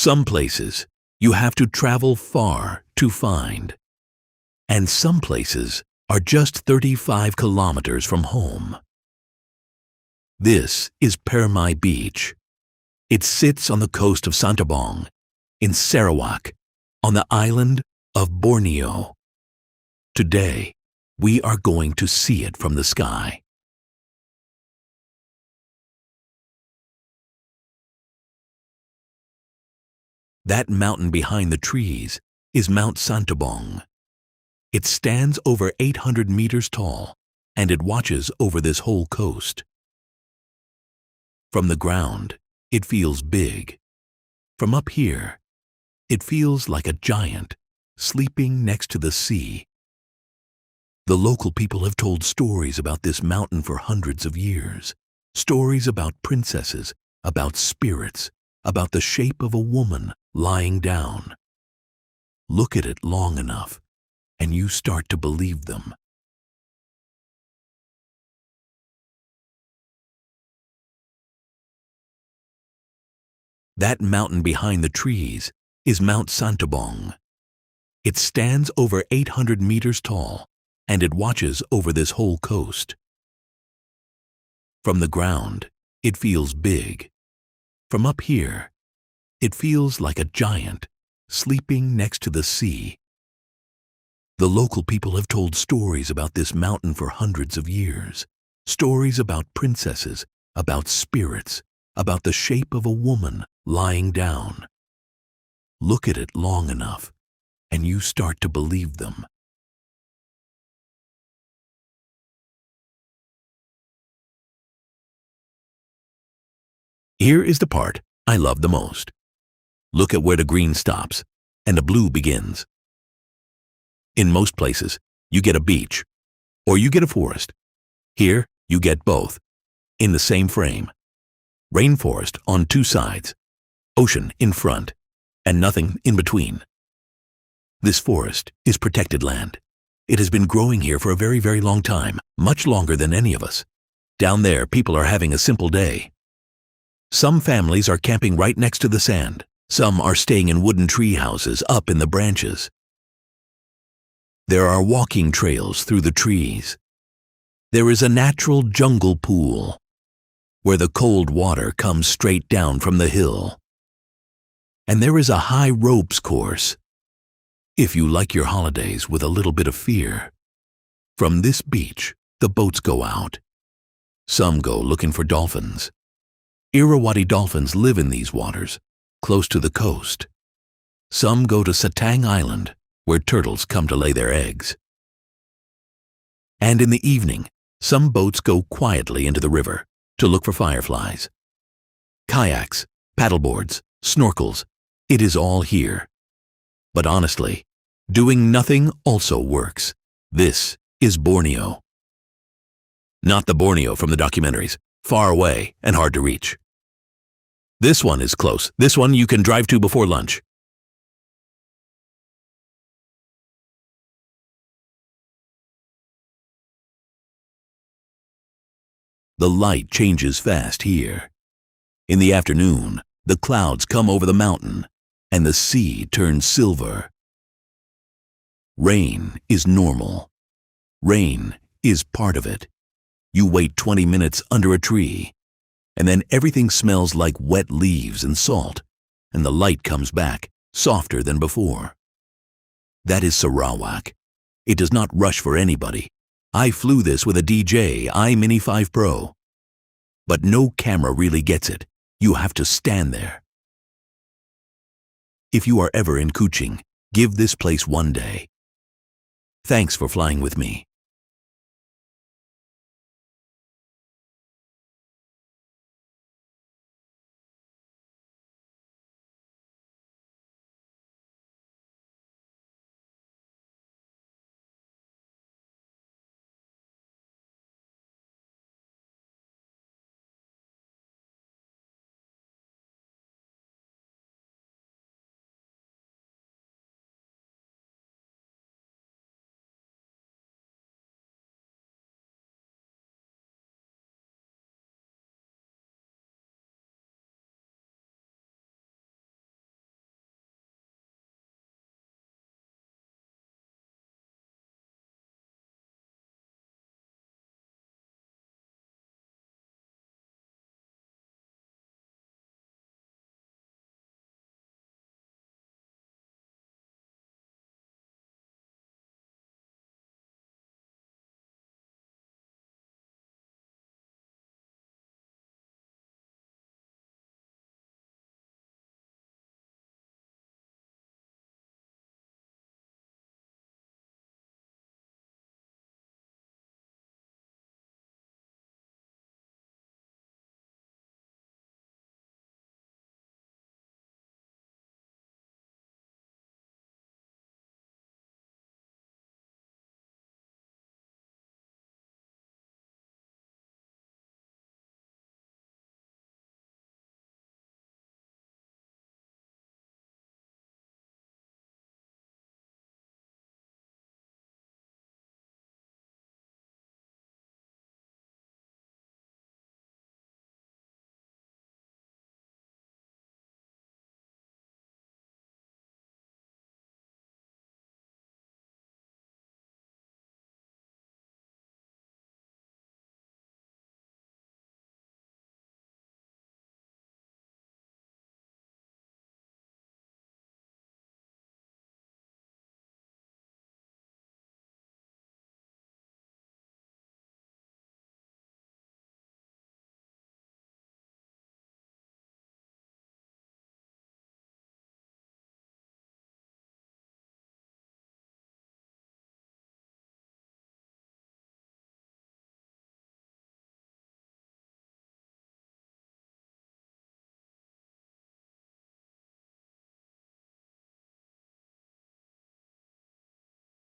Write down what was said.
Some places you have to travel far to find, and some places are just 35 kilometers from home. This is Permai Beach. It sits on the coast of Santubong, in Sarawak, on the island of Borneo. Today, we are going to see it from the sky. That mountain behind the trees is Mount Santubong. It stands over 800 meters tall, and it watches over this whole coast. From the ground, it feels big. From up here, it feels like a giant sleeping next to the sea. The local people have told stories about this mountain for hundreds of years. Stories about princesses, about spirits, about the shape of a woman lying down. Look at it long enough, and you start to believe them. That mountain behind the trees is Mount Santubong. It stands over 800 meters tall, and it watches over this whole coast. From the ground, it feels big. From up here, it feels like a giant sleeping next to the sea. The local people have told stories about this mountain for hundreds of years. Stories about princesses, about spirits, about the shape of a woman lying down. Look at it long enough, and you start to believe them. Here is the part I love the most. Look at where the green stops and the blue begins. In most places, you get a beach or you get a forest. Here, you get both in the same frame. Rainforest on two sides, ocean in front, and nothing in between. This forest is protected land. It has been growing here for a very, very long time, much longer than any of us. Down there, people are having a simple day. Some families are camping right next to the sand. Some are staying in wooden tree houses up in the branches. There are walking trails through the trees. There is a natural jungle pool where the cold water comes straight down from the hill. And there is a high ropes course. If you like your holidays with a little bit of fear, from this beach, the boats go out. Some go looking for dolphins. Irrawaddy dolphins live in these waters, close to the coast. Some go to Satang Island, where turtles come to lay their eggs. And in the evening, some boats go quietly into the river to look for fireflies. Kayaks, paddleboards, snorkels, it is all here. But honestly, doing nothing also works. This is Borneo. Not the Borneo from the documentaries, far away and hard to reach. This one is close. This one you can drive to before lunch. The light changes fast here. In the afternoon, the clouds come over the mountain and the sea turns silver. Rain is normal. Rain is part of it. You wait 20 minutes under a tree, and then everything smells like wet leaves and salt, and the light comes back, softer than before. That is Sarawak. It does not rush for anybody. I flew this with a DJI Mini 5 Pro. But no camera really gets it. You have to stand there. If you are ever in Kuching, give this place one day. Thanks for flying with me.